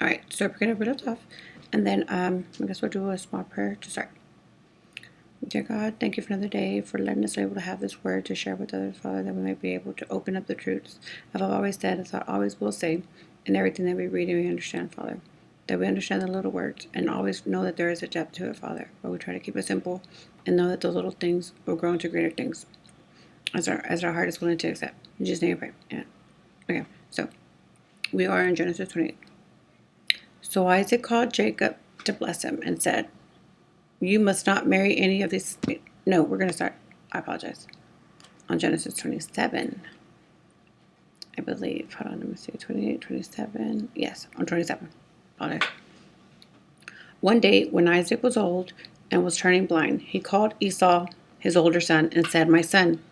All right, so we're going to read it off. And then I guess we'll do a small prayer to start. Dear God, thank you for another day, for letting us be able to have this word to share with others, Father, that we might be able to open up the truths of I've always said, as I always will say, in everything that we read and we understand, Father. That we understand the little words and always know that there is a depth to it, Father. But we try to keep it simple and know that those little things will grow into greater things as our heart is willing to accept. In Jesus' name I pray. Yeah. Okay, so we are in Genesis 28. So Isaac called Jacob to bless him and said, you must not marry any of these. No, we're going to start. I apologize. On Genesis 27, I believe. Hold on, let me see. 28, 27. Yes, on 27. Apologize. One day, when Isaac was old and was turning blind, he called Esau, his older son, and said, my son.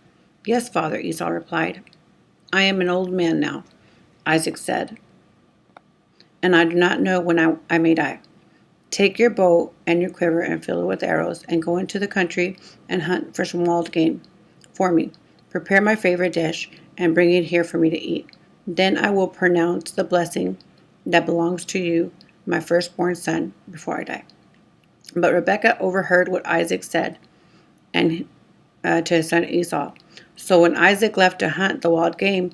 Yes, father, Esau replied. I am an old man now, Isaac said, and I do not know when I may die. Take your bow and your quiver and fill it with arrows, and go into the country and hunt for some wild game for me. Prepare my favorite dish and bring it here for me to eat. Then I will pronounce the blessing that belongs to you, my firstborn son, before I die. But Rebekah overheard what Isaac said and to his son Esau. So when Isaac left to hunt the wild game,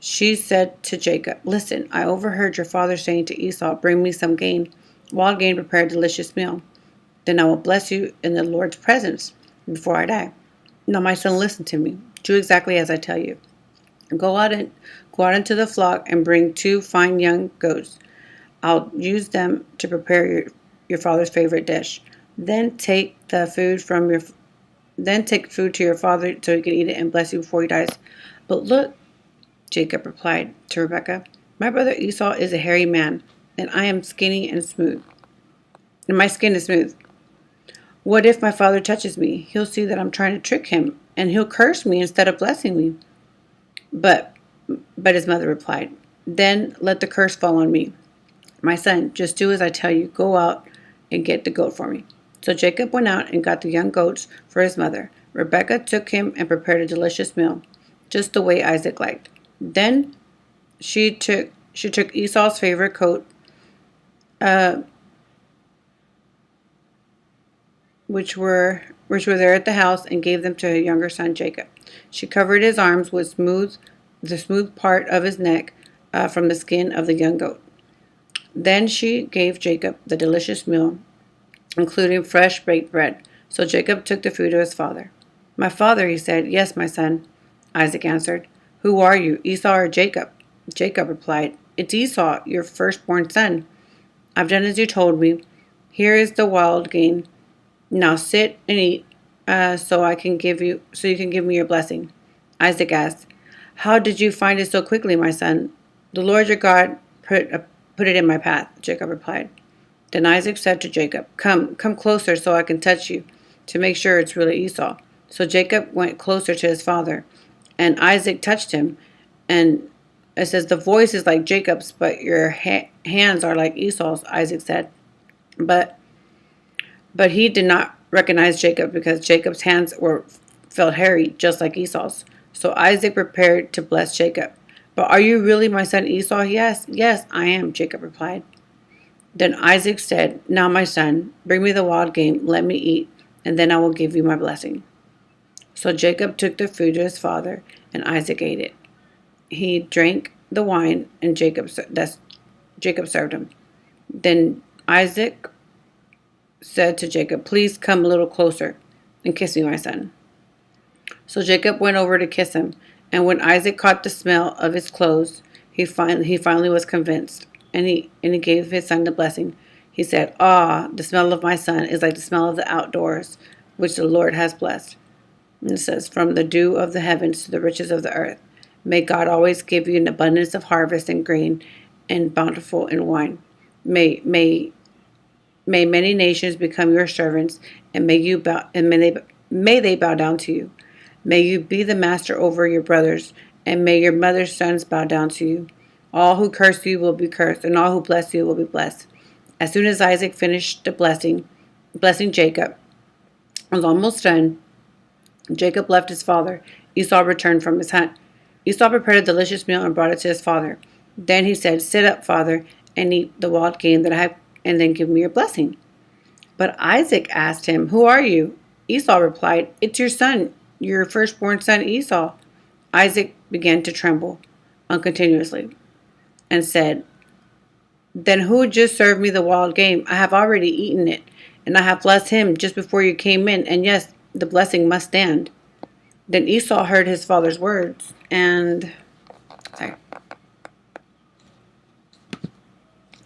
she said to Jacob, listen, I overheard your father saying to Esau, bring me some game, wild game, prepare a delicious meal. Then I will bless you in the Lord's presence before I die. Now, my son, listen to me. Do exactly as I tell you. Go out into the flock and bring 2 fine young goats. I'll use them to prepare your father's favorite dish. Then take food to your father so he can eat it and bless you before he dies. But look, Jacob replied to Rebekah, my brother Esau is a hairy man, and I am skinny and smooth. And my skin is smooth. What if my father touches me? He'll see that I'm trying to trick him, and he'll curse me instead of blessing me. But his mother replied, then let the curse fall on me. My son, just do as I tell you. Go out and get the goat for me. So Jacob went out and got the young goats for his mother. Rebekah took him and prepared a delicious meal, just the way Isaac liked. Then she took Esau's favorite coat, which were there at the house, and gave them to her younger son Jacob. She covered his arms with the smooth part of his neck from the skin of the young goat. Then she gave Jacob the delicious meal, including fresh baked bread. So Jacob took the food to his father. My father, he said. Yes, my son, Isaac answered. Who are you, Esau or Jacob? Jacob replied, it's Esau, your firstborn son. I've done as you told me. Here is the wild game. Now sit and eat, so you can give me your blessing. Isaac asked, how did you find it so quickly, my son? The Lord your God put it in my path, Jacob replied. Then Isaac said to Jacob, come closer so I can touch you, to make sure it's really Esau. So Jacob went closer to his father, and Isaac touched him, and it says, the voice is like Jacob's, but your hands are like Esau's, Isaac said. But he did not recognize Jacob, because Jacob's hands felt hairy, just like Esau's. So Isaac prepared to bless Jacob. But are you really my son Esau? Yes, I am, Jacob replied. Then Isaac said, now my son, bring me the wild game, let me eat, and then I will give you my blessing. So Jacob took the food to his father, and Isaac ate it. He drank the wine, and Jacob served him. Then Isaac said to Jacob, please come a little closer and kiss me, my son. So Jacob went over to kiss him, and when Isaac caught the smell of his clothes, he finally was convinced, and he gave his son the blessing. He said, the smell of my son is like the smell of the outdoors, which the Lord has blessed. And it says, from the dew of the heavens to the riches of the earth. May God always give you an abundance of harvest and grain, and bountiful in wine. May many nations become your servants, and may they bow down to you. May you be the master over your brothers, and may your mother's sons bow down to you. All who curse you will be cursed, and all who bless you will be blessed. As soon as Isaac finished the blessing Jacob was almost done, Jacob left his father. Esau returned from his hunt. Esau prepared a delicious meal and brought it to his father. Then he said, sit up, father, and eat the wild game that I have, and then give me your blessing." But Isaac asked him, "Who are you?" Esau replied, "It's your son, your firstborn son Esau." Isaac began to tremble uncontinuously and said, "Then who just served me the wild game? I have already eaten it, and I have blessed him just before you came in, and yes, the blessing must stand." Then Esau heard his father's words, and sorry,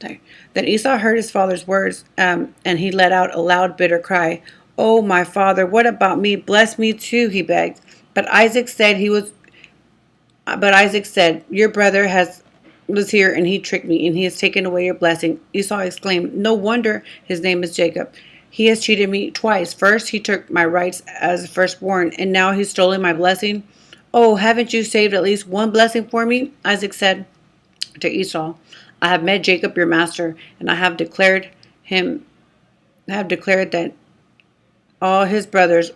sorry. Then Esau heard his father's words, and he let out a loud, bitter cry. "Oh, my father, what about me? Bless me too," he begged. But Isaac said he was. But Isaac said, "Your brother has was here, and he tricked me, and he has taken away your blessing." Esau exclaimed, "No wonder his name is Jacob. He has cheated me twice. First, he took my rights as firstborn, and now he's stolen my blessing. Oh, haven't you saved at least one blessing for me?" Isaac said to Esau, "I have met Jacob your master, and him I have declared that all his brothers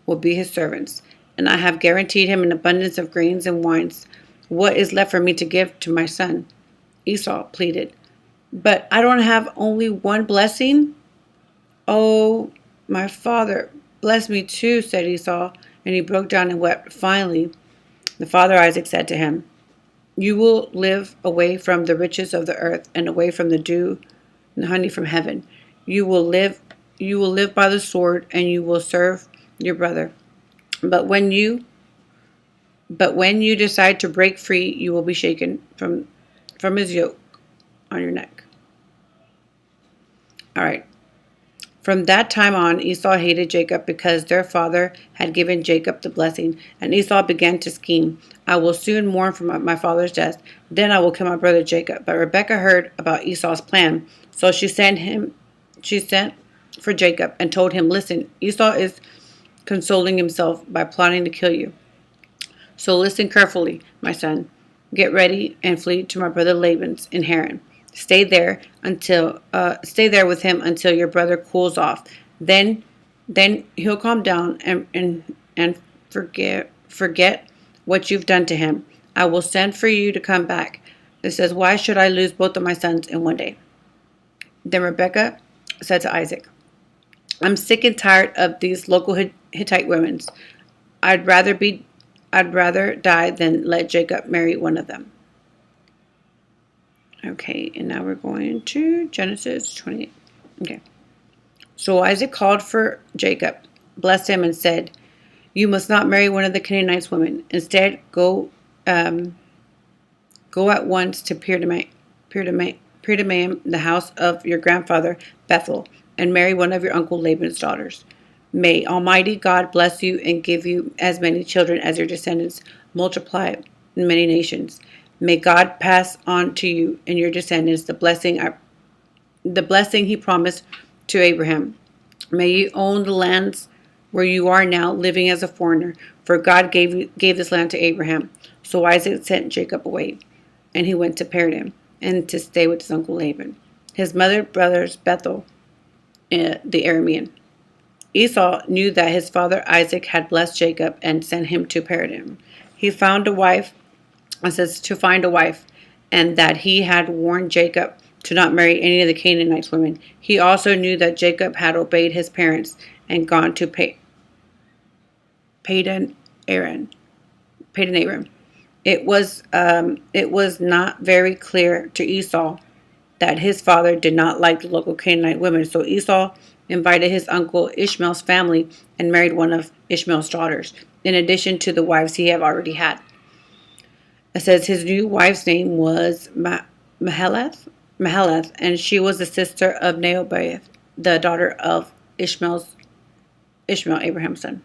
will be his servants, and I have guaranteed him an abundance of grains and wines. What is left for me to give to my son?" Esau pleaded, "But I don't have only one blessing." "Oh, my father, bless me too," said Esau, and he broke down and wept. Finally, the father Isaac said to him, "You will live away from the riches of the earth and away from the dew and honey from heaven. You will live by the sword, and you will serve your brother. But when you decide to break free, you will be shaken from his yoke on your neck." All right. From that time on, Esau hated Jacob because their father had given Jacob the blessing, and Esau began to scheme, "I will soon mourn for my father's death. Then I will kill my brother Jacob." But Rebekah heard about Esau's plan, so she sent for Jacob and told him, "Listen, Esau is consoling himself by plotting to kill you. So listen carefully, my son. Get ready and flee to my brother Laban's in Haran. Stay there with him until your brother cools off. Then he'll calm down and forget what you've done to him. I will send for you to come back." It says, "Why should I lose both of my sons in one day?" Then Rebekah said to Isaac, "I'm sick and tired of these local Hittite women. I'd rather die than let Jacob marry one of them." Okay, and now we're going to Genesis 28. Okay. So Isaac called for Jacob, blessed him, and said, "You must not marry one of the Canaanite women. Instead, go at once to Pirdaim, the house of your grandfather Bethuel, and marry one of your uncle Laban's daughters. May Almighty God bless you and give you as many children as your descendants multiply in many nations. May God pass on to you and your descendants the blessing he promised to Abraham. May you own the lands where you are now living as a foreigner, for God gave this land to Abraham." So Isaac sent Jacob away, and he went to Padan and to stay with his uncle Laban. His mother brothers Bethuel, the Aramean. Esau knew that his father Isaac had blessed Jacob and sent him to Padan. He found a wife. It says to find a wife, and that he had warned Jacob to not marry any of the Canaanite women. He also knew that Jacob had obeyed his parents and gone to Padan Aram. It was not very clear to Esau that his father did not like the local Canaanite women, so Esau invited his uncle Ishmael's family and married one of Ishmael's daughters, in addition to the wives he had already had. It says his new wife's name was Mahalath, and she was the sister of Neobioth, the daughter of Ishmael, Abraham's son.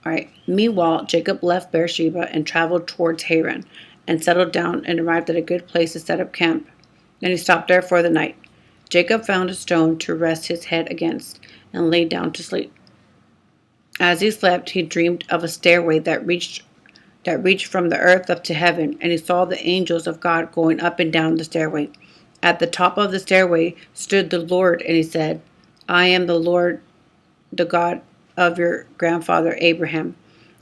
All right. Meanwhile, Jacob left Beersheba and traveled towards Haran, and settled down and arrived at a good place to set up camp. And he stopped there for the night. Jacob found a stone to rest his head against and lay down to sleep. As he slept, he dreamed of a stairway that reached from the earth up to heaven, and he saw the angels of God going up and down the stairway. At the top of the stairway stood the Lord, and he said, "I am the Lord, the God of your grandfather Abraham,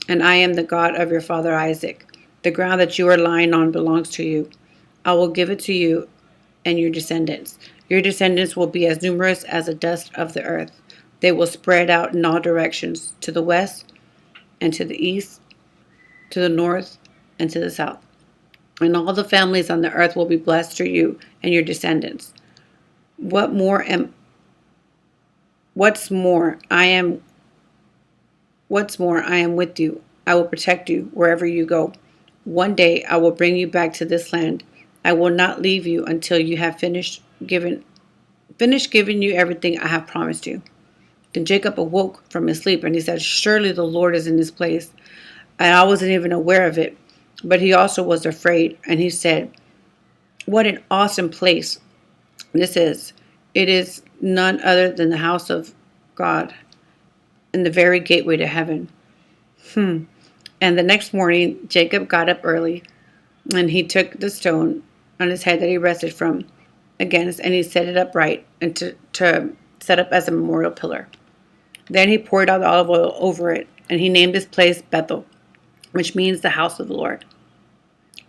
and I am the God of your father Isaac. The ground that you are lying on belongs to you. I will give it to you and your descendants. Your descendants will be as numerous as the dust of the earth. They will spread out in all directions, to the west and to the east, to the north and to the south. And all the families on the earth will be blessed through you and your descendants. What more am What's more, I am with you. I will protect you wherever you go. One day I will bring you back to this land. I will not leave you until you have giving you everything I have promised you. Then Jacob awoke from his sleep and he said, surely the Lord is in this place. And I wasn't even aware of it. But he also was afraid, and he said, what an awesome place this is. It is none other than the house of God and the very gateway to heaven. And the next morning, Jacob got up early, and he took the stone on his head that he rested from against, and he set it upright and to set up as a memorial pillar. Then he poured out the olive oil over it, and he named this place Bethel, which means the house of the Lord,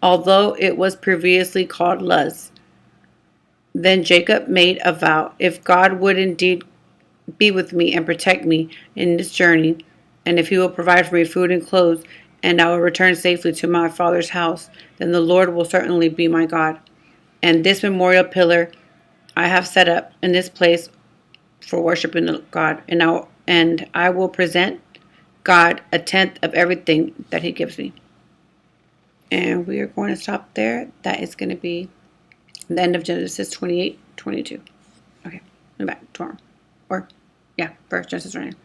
although it was previously called Luz. Then Jacob made a vow, if God would indeed be with me and protect me in this journey, and if he will provide for me food and clothes, and I will return safely to my father's house, then the Lord will certainly be my God. And this memorial pillar I have set up in this place for worshiping God, and I will present God a tenth of everything that he gives me. And we are going to stop there. That is going to be the end of Genesis 28:22. Okay, I'm back tomorrow. Or, yeah, first Genesis 29.